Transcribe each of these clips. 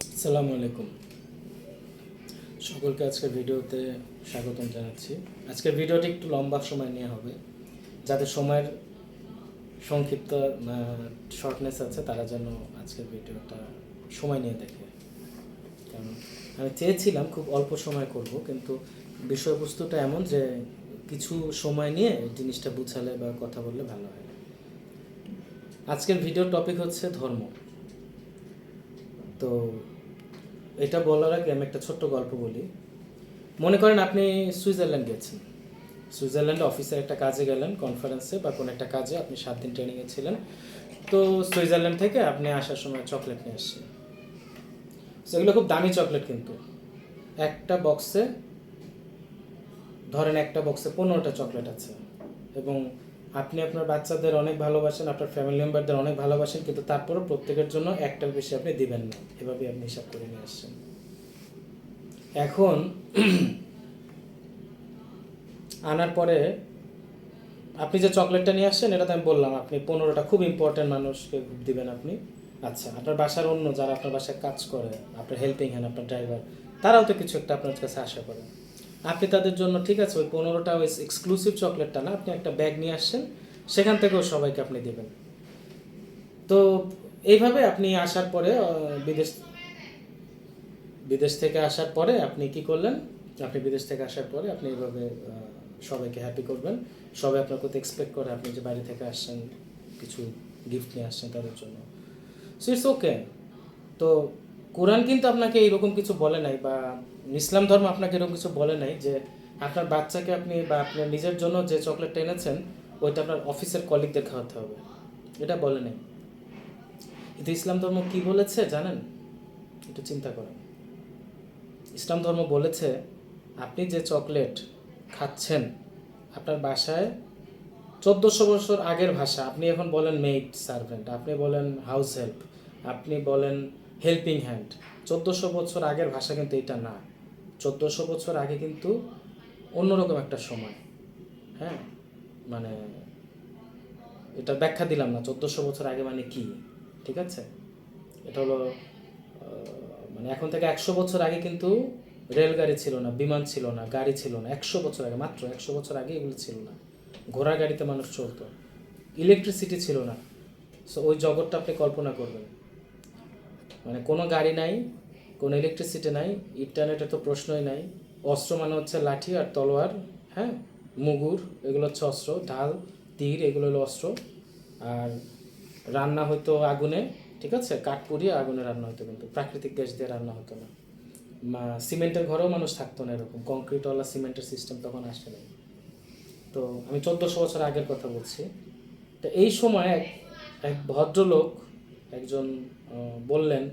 আসসালামু আলাইকুম, সকলকে আজকের ভিডিওতে স্বাগতম জানাচ্ছি। আজকের ভিডিওটি একটু লম্বা সময় নিয়ে হবে, যাদের সময়ের সংক্ষিপ্ত শর্টনেস আছে তারা যেন আজকের ভিডিওটা সময় নিয়ে দেখে। কারণ আমি চেয়েছিলাম খুব অল্প সময় করব, কিন্তু বিষয়বস্তুটা এমন যে কিছু সময় নিয়ে জিনিসটা বুঝালে বা কথা বললে ভালো হয়। আজকের ভিডিওর টপিক হচ্ছে ধর্ম। তো এটা বলার আগে আমি একটা ছোট্ট গল্প বলি। মনে করেন আপনি সুইজারল্যান্ড গেছেন, সুইজারল্যান্ডে অফিসের একটা কাজে গেলেন, কনফারেন্সে বা কোনো একটা কাজে আপনি 7 দিন ট্রেনিংয়ে ছিলেন। তো সুইজারল্যান্ড থেকে আপনি আসার সময় চকলেট নিয়ে আসছেন। সেগুলো খুব দামি চকলেট, কিন্তু একটা বক্সে ধরেন একটা বক্সে 15টা চকলেট আছে, এবং আপনি আপনার বাচ্চাদের অনেক ভালোবাসেন, আপনার ফ্যামিলি মেম্বারদের অনেক ভালোবাসেন, কিন্তু তারপরও প্রত্যেকের জন্য একটার বেশি আপনি দিবেন না, এভাবেই আপনি হিসাব করে নিয়ে আসছেন। এখন আনার পরে আপনি যে চকলেটটা নিয়ে আসছেন, এটা তো আমি বললাম আপনি 15টা খুব ইম্পর্ট্যান্ট মানুষকে দিবেন আপনি। আচ্ছা, আপনার বাসার অন্য যারা আপনার বাসায় কাজ করে, আপনার হেল্পিং হ্যান্ড, আপনার ড্রাইভার, তারাও তো কিছু একটা আপনার কাছে আশা করে। আপনি তাদের জন্য ঠিক আছে ওই 15টা ওই এক্সক্লুসিভ চকলেটটা না, আপনি একটা ব্যাগ নিয়ে আসছেন, সেখান থেকেও সবাইকে আপনি দেবেন। তো এইভাবে আপনি আসার পরে বিদেশ বিদেশ থেকে আসার পরে আপনি কি করলেন? আপনি বিদেশ থেকে আসার পরে আপনি এইভাবে সবাইকে হ্যাপি করবেন। সবাই আপনার প্রতি এক্সপেক্ট করে আপনি যে বাড়ি থেকে আসছেন, কিছু গিফট নিয়ে আসছেন তাদের জন্য। So it's okay. তো কোরআন কিন্তু আপনাকে এইরকম কিছু বলে নাই, বা ইসলাম ধর্ম আপনাকে এরকম কিছু বলে নাই যে আপনার বাচ্চাকে আপনি বা আপনার নিজের জন্য যে চকলেটটা এনেছেন ওইটা আপনার অফিসের কলিগদের খাওয়াতে হবে, এটা বলে নাই। কিন্তু ইসলাম ধর্ম কি বলেছে জানেন? একটু চিন্তা করেন। ইসলাম ধর্ম বলেছে আপনি যে চকলেট খাচ্ছেন আপনার বাসায় 1400 বছর আগের ভাষা, আপনি এখন বলেন মেইড সার্ভেন্ট, আপনি বলেন হাউস হেল্প, আপনি বলেন হেল্পিং হ্যান্ড, 1400 বছর আগের ভাষা কিন্তু এটা না। 1400 বছর আগে কিন্তু অন্যরকম একটা সময়। হ্যাঁ, মানে এটা ব্যাখ্যা দিলাম না 1400 বছর আগে মানে কি, ঠিক আছে? এটা হলো মানে এখন থেকে 100 বছর আগে কিন্তু রেলগাড়ি ছিল না, বিমান ছিল না, গাড়ি ছিল না। 100 বছর আগে, মাত্র 100 বছর আগে এগুলো ছিল না। ঘোড়া গাড়িতে মানুষ চলতো, ইলেকট্রিসিটি ছিল না। সো ওই জগৎটা আপনি কল্পনা করবেন, মানে কোনো গাড়ি নাই, কোনো ইলেকট্রিসিটি নাই, ইন্টারনেটের তো প্রশ্নই নাই। অস্ত্র মানে হচ্ছে লাঠি আর তলোয়ার, হ্যাঁ, মুগুর, এগুলো হচ্ছে অস্ত্র, ঢাল, তীর, এগুলো হলো অস্ত্র। আর রান্না হতো আগুনে, ঠিক আছে, কাঠ পুড়িয়ে আগুনে রান্না হতো, কিন্তু প্রাকৃতিক গ্যাস দিয়ে রান্না হতো না। সিমেন্টের ঘরেও মানুষ থাকতো না, এরকম কংক্রিটওয়ালা সিমেন্টের সিস্টেম তখন আসে নাই। তো আমি 1400 বছর আগের কথা বলছি। তো এই সময় এক এক ভদ্রলোক একজন বললেন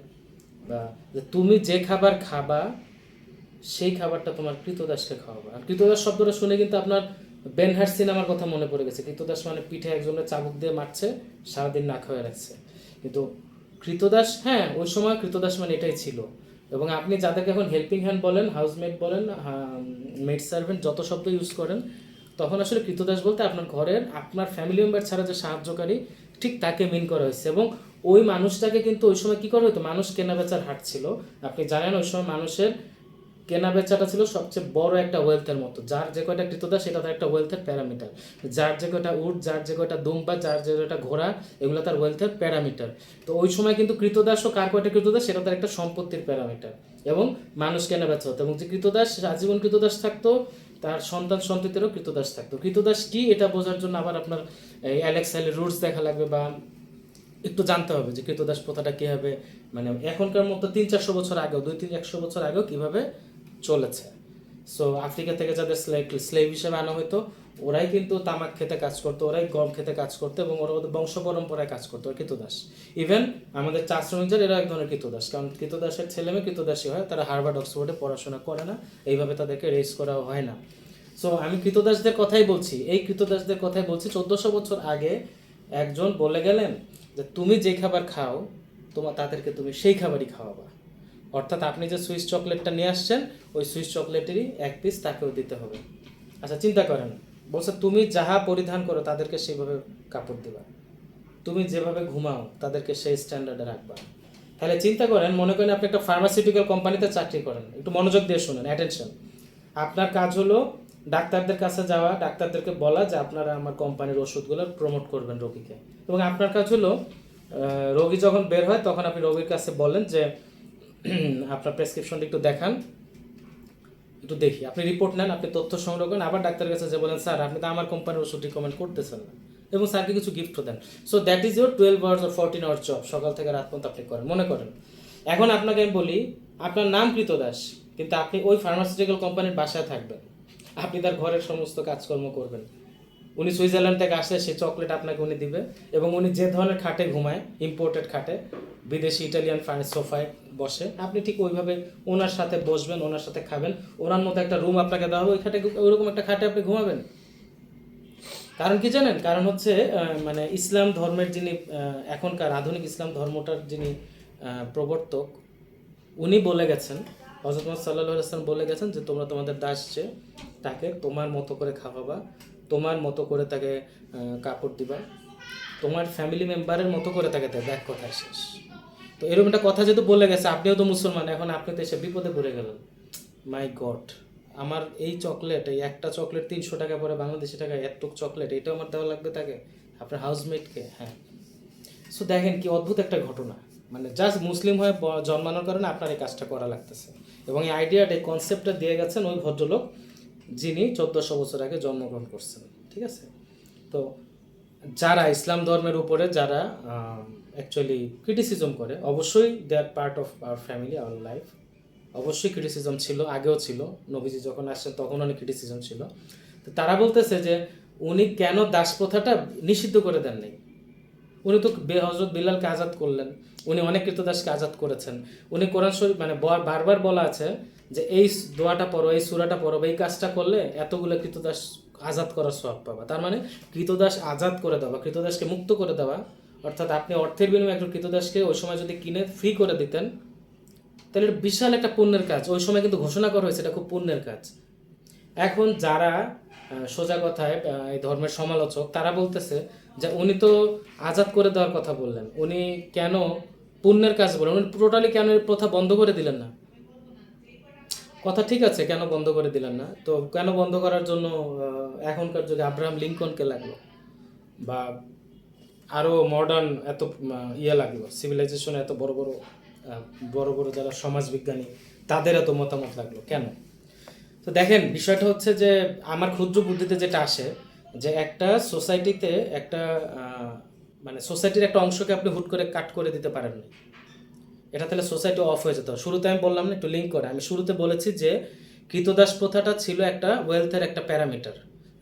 বা যে তুমি যে খাবার খাবা সেই খাবারটা তোমার কৃতদাসকে খাওয়াবা। আর কৃতদাস শব্দটা শুনে কিন্তু আপনার বেনহার সিনেমার কথা মনে পড়ে গেছে। কৃতদাস মানে পিঠে একজনের চাবুক দিয়ে মারছে, সারাদিন না খাওয়া রাখছে। কিন্তু কৃতদাস, হ্যাঁ, ওই সময় কৃতদাস মানে এটাই ছিল। এবং আপনি যাদেরকে এখন হেল্পিং হ্যান্ড বলেন, হাউসমেট বলেন, মেড সার্ভেন্ট, যত শব্দ ইউজ করেন, তখন আসলে কৃতদাস বলতে আপনার ঘরের আপনার ফ্যামিলি মেম্বার ছাড়া যে সাহায্যকারী, ঠিক তাকে মিন করা হয়েছে। এবং ওই মানুষটাকে কিন্তু ওই সময় কী করা হতো, মানুষ কেনা বেচার হাট ছিল। আপনি জানেন ওই সময় মানুষের কেনা বেচাটা ছিল সবচেয়ে বড় একটা ওয়েলথের মতো। যার যে কয়টা কৃতদাস সেটা তার একটা ওয়েলথের প্যারামিটার। যার যে কয়টা উট, যার যে কয়টা দুম্বা, যার যে কয়টা ঘোড়া, এগুলো তার ওয়েলথের প্যারামিটার। তো ওই সময় কিন্তু কৃতদাস ও কার কয়টা কৃতদাস সেটা তার একটা সম্পত্তির প্যারামিটার। এবং মানুষ কেনা বেচা হতো, এবং যে কৃতদাস আজীবন কৃতদাস থাকতো তার সন্তান সন্ততিরও কৃতদাস থাকতো। কৃতদাস কি এটা বোঝার জন্য আবার আপনার এই অ্যালেক্সাইলের রুটস দেখা লাগবে, বা একটু জানতে হবে যে কৃতদাস প্রথাটা কীভাবে, মানে এখনকার মতো 300-400 বছর আগেও, 200-100 বছর আগেও কীভাবে চলেছে। সো আফ্রিকা থেকে যাদের স্লেভ হিসেবে আনা হতো, ওরাই কিন্তু তামাক খেতে কাজ করতো, ওরাই গম খেতে কাজ করতো, এবং ওরা ওদের বংশ পরম্পরায় কাজ করতো, কৃতদাস। ইভেন আমাদের চা শ্রমিকদের এরা এক ধরনের কৃতদাস, কারণ কৃতদাসের ছেলে মেয়ে কৃতদাসী হয়, তারা হার্ভার্ড অক্সফোর্ডে পড়াশোনা করে না, এইভাবে তাদেরকে রেস করাও হয় না। সো আমি কৃতদাসদের কথাই বলছি, এই কৃতদাসদের কথাই বলছি। 1400 বছর আগে একজন বলে গেলেন যে তুমি যে খাবার খাও তাদেরকে তুমি সেই খাবারই খাওয়াবা। অর্থাৎ আপনি যে সুইস চকলেটটা নিয়ে আসছেন ওই সুইস চকলেটেরই এক পিস তাকেও দিতে হবে। আচ্ছা, চিন্তা করেন, বলছে তুমি যাহা পরিধান করো তাদেরকে সেইভাবে কাপড় দিবা, তুমি যেভাবে ঘুমাও তাদেরকে সেই স্ট্যান্ডার্ডে রাখবা। তাহলে চিন্তা করেন, মনে করেন আপনি একটা ফার্মাসিউটিক্যাল কোম্পানিতে চাকরি করেন, একটু মনোযোগ দিয়ে শুনেন, অ্যাটেনশন। আপনার কাজ হলো ডাক্তারদের কাছে যাওয়া, ডাক্তারদেরকে বলা যে আপনারা আমার কোম্পানির ওষুধগুলো প্রমোট করবেন রোগীকে, এবং আপনার কাজ হলো রোগী যখন বের হয় তখন আপনি রোগীর কাছে বলেন যে আপনার প্রেসক্রিপশনটা একটু দেখান, একটু দেখি, আপনি রিপোর্ট নেন, আপনি তথ্য সংগ্রহ করেন, আবার ডাক্তারের কাছে যে বলেন স্যার আপনি তো আমার কোম্পানির ওষুধ রিকমেন্ড করতেছেন না, এবং স্যারকে কিছু গিফটও দেন। So that is your 12 hours or 14 hour job, সকাল থেকে রাত পর্যন্ত আপনি করেন। মনে করেন এখন আপনাকে আমি বলি আপনার নাম কৃতদাস, কিন্তু আপনি ওই ফার্মাসিউটিক্যাল কোম্পানির বাসায় থাকবেন, আপনি তার ঘরের সমস্ত কাজকর্ম করবেন। উনি সুইজারল্যান্ড থেকে আসলে সেই চকলেট আপনাকে উনি দিবে, এবং উনি যে ধরনের খাটে ঘুমায়, ইম্পোর্টেড খাটে, বিদেশি ইটালিয়ান সোফায় বসে, আপনি ঠিক ওইভাবে ওনার সাথে বসবেন, ওনার সাথে খাবেন, ওনার মতো একটা রুম আপনাকে দেওয়া হবে, ওই খাটে ওইরকম একটা খাটে আপনি ঘুমাবেন। কারণ কি জানেন? কারণ হচ্ছে মানে ইসলাম ধর্মের যিনি এখনকার আধুনিক ইসলাম ধর্মটার যিনি প্রবর্তক, উনি বলে গেছেন, হযরত মুহাম্মদ সাল্লাল্লাহু আলাইহি ওয়াসাল্লাম বলে গেছেন যে তোমরা তোমাদের দাস যে তাকে তোমার মতো করে খাওয়াবা, তোমার মতো করে তাকে কাপড় দিবা, তোমার ফ্যামিলি মেম্বারের মতো করে তাকে দেবে, এক কথা শেষ। তো এরকম একটা কথা যেহেতু বলে গেছে, আপনিও তো মুসলমান, এখন আপনি তো এসে বিপদে পড়ে গেলেন। মাই গড, আমার এই চকলেট, এই একটা চকলেট 300 টাকা পরে বাংলাদেশি টাকায়, এতটুক চকলেট এটাও আমার দেওয়া লাগবে তাকে, আপনার হাউসমেটকে। হ্যাঁ, সো দেখেন কি অদ্ভুত একটা ঘটনা, মানে জাস্ট মুসলিম হয়ে জন্মানোর কারণে আপনার এই কাজটা করা লাগতেছে। এবং এই আইডিয়াটা, এই কনসেপ্টটা দিয়ে গেছেন ওই ভদ্রলোক যিনি 1400 বছর আগে জন্মগ্রহণ করছেন। ঠিক আছে? তো যারা ইসলাম ধর্মের উপরে যারা অ্যাকচুয়ালি ক্রিটিসিজম করে, অবশ্যই they are part of our family, our life, অবশ্যই ক্রিটিসিজম ছিল, আগেও ছিল, নবীজি যখন আসছেন তখন অনেক ক্রিটিসিজম ছিল। তো তারা বলতেছে যে উনি কেন দাস প্রথাটা নিষিদ্ধ করে দেন নাই। উনি তো হযরত বিলালকে আজাদ করলেন, উনি অনেক কৃতদাসকে আজাদ করেছেন, উনি কোরআন শরীফ মানে বারবার বলা আছে যে এই দোয়াটা পড়ো, এই সূরাটা পড়ো, এই কাজটা করলে এতগুলো কৃতদাস আজাদ করার সওয়াব পাবা। তার মানে কৃতদাস আজাদ করে দেওয়া, কৃতদাসকে মুক্ত করে দেওয়া, অর্থাৎ আপনি অর্থের বিনিময়ে একজন কৃতদাসকে ওই সময় যদি কিনে ফ্রি করে দিতেন, তাহলে এটা বিশাল একটা পুণ্যের কাজ। ওই সময় কিন্তু ঘোষণা করা হয়েছে এটা খুব পুণ্যের কাজ। এখন যারা সোজা কথায় এই ধর্মের সমালোচক, তারা বলতেছে যে উনি তো আজাদ করে দেওয়ার কথা বললেন, উনি কেন পুণ্যের কাজ বলেন, উনি টোটালি কেন এই প্রথা বন্ধ করে দিলেন না? কথা ঠিক আছে, কেন বন্ধ করে দিলেন না? তো কেন বন্ধ করার জন্য এখনকার যুগে আব্রাহাম লিঙ্কনকে লাগলো, বা আরও মডার্ন এত ইয়ে লাগলো, সিভিলাইজেশন এত বড় বড় বড় বড় যারা সমাজবিজ্ঞানী তাদের এত মতামত লাগলো কেন? তো দেখেন বিষয়টা হচ্ছে যে আমার ক্ষুদ্র বুদ্ধিতে যেটা আসে, যে একটা সোসাইটিতে একটা মানে সোসাইটির একটা অংশকে আপনি হুট করে কাট করে দিতে পারেন না, এটা তাহলে সোসাইটি অফ হয়ে যেত। শুরুতে আমি বললাম না, একটু লিঙ্ক করে, আমি শুরুতে বলেছি যে কৃতদাস প্রথাটা ছিল একটা ওয়েলথের একটা প্যারামিটার,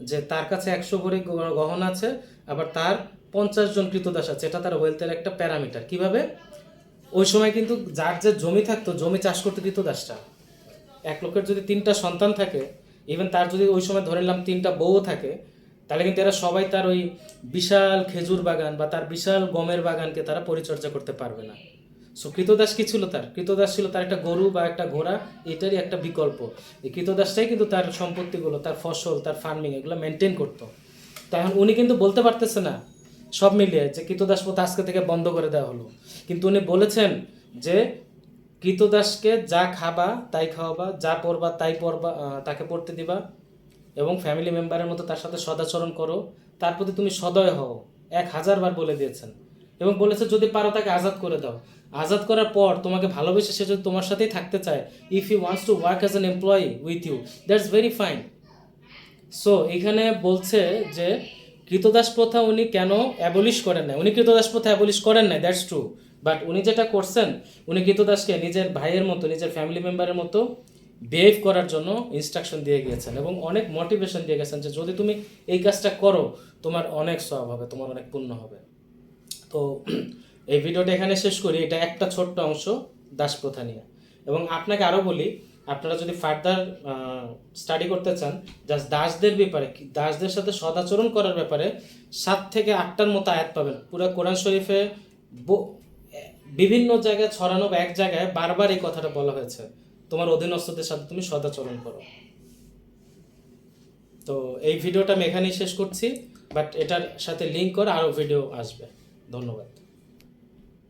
যে তার কাছে 100 ভরি গহনা আছে, আবার তার 50 জন কৃতদাস আছে, এটা তার ওয়েলথের একটা প্যারামিটার। কিভাবে? ওই সময় কিন্তু যার যে জমি থাকতো, জমি চাষ করতে কৃতদাসটা, এক লোকের যদি 3টা সন্তান থাকে, ইভেন তার যদি ওই সময় ধরে নিলাম 3টা বউ থাকে, তাহলে কিন্তু এরা সবাই তার ওই বিশাল খেজুর বাগান বা তার বিশাল গমের বাগানকে তারা পরিচর্যা করতে পারবে না। সো কৃতদাস কি ছিল? তার কৃতদাস ছিল তার একটা গরু বা একটা ঘোড়া, এটারই একটা বিকল্প। এই কৃতদাসটাই কিন্তু তার সম্পত্তিগুলো, তার ফসল, তার ফার্মিং এগুলো মেনটেন করতো। তো এখন উনি কিন্তু বলতে পারতেছে না সব মিলিয়ে যে কৃতদাস প্রথা আজকে থেকে বন্ধ করে দেওয়া হলো, কিন্তু উনি বলেছেন যে কৃতদাসকে যা খাবা তাই খাওয়াবা, যা পড়বা তাই পড়বা, তাকে পড়তে দিবা, এবং ফ্যামিলি মেম্বারের মতো তার সাথে সদাচরণ করো, তার প্রতি তুমি সদয় হও, 1000 বার বলে দিয়েছেন। এবং বলেছে যদি পারো তাকে আজাদ করে দাও, আজাদ করার পর তোমাকে ভালোবেসে সে যদি তোমার সাথেই থাকতে চায়, if you wants to work as an employee with you, that's very fine. So এখানে বলছে যে কৃতদাস প্রথা উনি কেন অ্যাবলিশ করেন নাই, উনি কৃতদাস প্রথা অ্যাবলিশ করেন নাই, দ্যাটস ট্রু, বাট উনি যেটা করছেন, উনি কৃতদাসকে নিজের ভাইয়ের মতো, নিজের ফ্যামিলি মেম্বারের মতো বিহেভ করার জন্য ইনস্ট্রাকশন দিয়ে গিয়েছেন, এবং অনেক মোটিভেশন দিয়ে গেছেন যে যদি তুমি এই কাজটা করো তোমার অনেক সওয়াব হবে, তোমার অনেক পুণ্য হবে। তো এই ভিডিওটা এখানে শেষ করি, এটা একটা ছোট্ট অংশ দাস প্রথা নিয়ে। এবং আপনাকে আরও বলি, আপনারা যদি ফার্দার স্টাডি করতে চান জাস্ট দাসদের ব্যাপারে, দাসদের সাথে সদাচরণ করার ব্যাপারে 7 থেকে 8টার মতো আয়াত পাবেন পুরো কোরআন শরীফে, বিভিন্ন জায়গায় ছড়ানো, বা এক জায়গায় বারবার এই কথাটা বলা হয়েছে, তোমার অধীনস্থদের সাথে তুমি সদাচরণ করো। তো এই ভিডিওটা আমি এখানেই শেষ করছি, বাট এটার সাথে লিঙ্ক করে আরও ভিডিও আসবে। ধন্যবাদ।